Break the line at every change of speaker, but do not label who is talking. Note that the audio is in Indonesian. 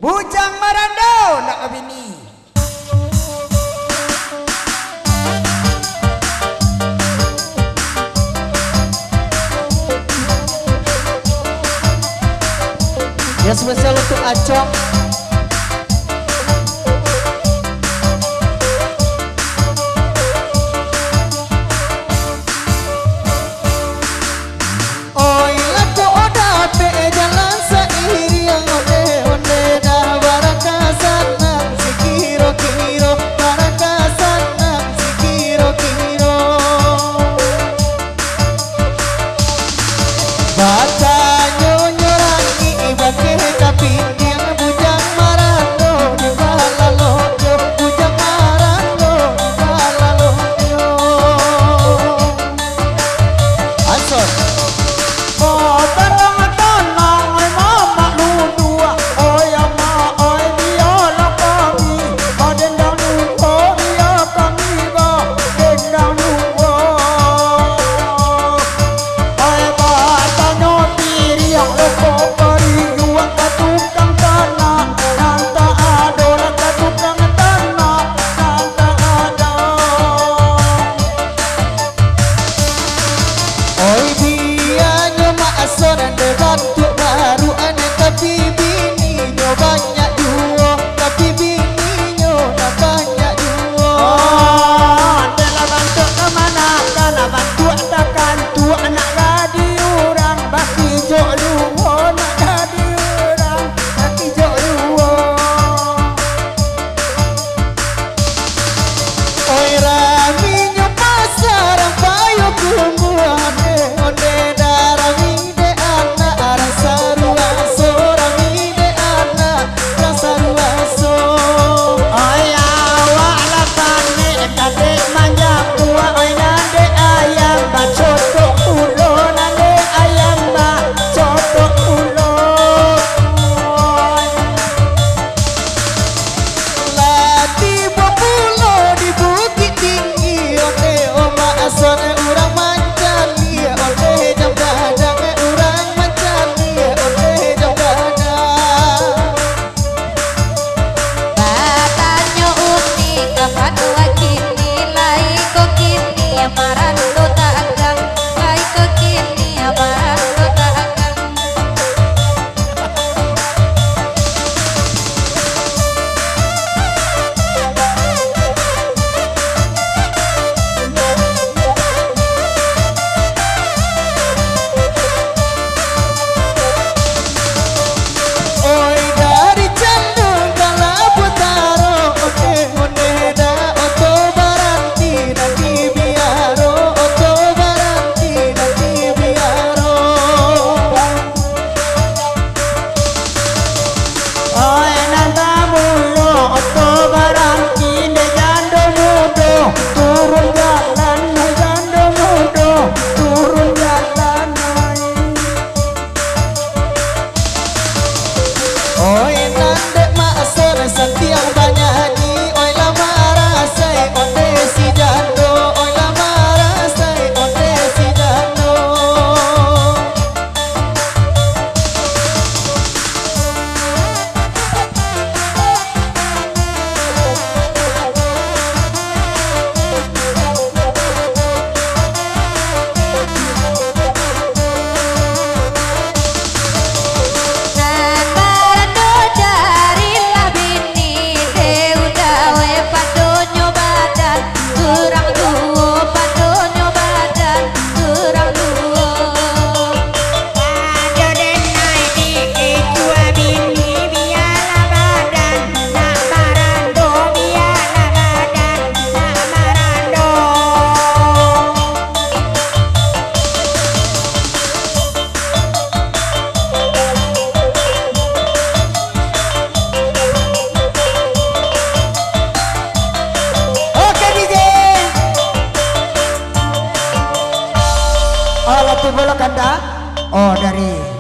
Bujang Marando nak bini.
Ya spesial untuk Acong. Oi laku oda pe jalan seiring onde dah barakasan nang sikiro kiro barakasan nang sikiro kiro. Baca nyonyorangi ibake tapi yang bujang marando di balalojo bujang marando di balalojo. Ansor. Oh tenang-tenang oi mama dua oi ama oi biola kami dendang nuko dia kami ba dendang nuko oi batanya diri yang loko pari juang ke tukang tanah nanta ada ke tukang tanah nanta ada oi bianya maasoran de bantu baru aneh tapi bininya banyak duo tapi bininya nak banyak duo.
Oh, telah bantu kemana? Telah bantu takkan tu anak gadi orang baki jok luo nak gadi orang baki jok luo.
Oi raminya pasar payo kumbuane onde darami de anak rasa ruaso rami de anak rasa ruaso.
Oi awak lapan ni kade manja tua oi nade ayam bacotok ulo nade ayam bacotok ulo.
Lati populo di bukit tinggi onde oma asone urang mancani onde jam gadang urang mancani onde jam gadang.
Batanya unik kapan wakini lai ko kini marando takkan lai ko kini marando takkan.
Oi dari Candung kala putaro onde da oto baranti nanti biaro oto baranti nanti biaro.
Oi nanda mulo oto barang kini jando mudo turun jalan jando mudo turun jalan.
Oi nandek maasor setiang banyak oi lama rasai onde si jando oi lama rasai onde si jando.
Marando carilah bini deu dawe padonyo badan kurang duo padonyo badan kurang duo.
Ada denai di dua bini biarlah badan nak marando biarlah badan nak marando. Oke DJ. Oh, lati bola kanda. Oh dari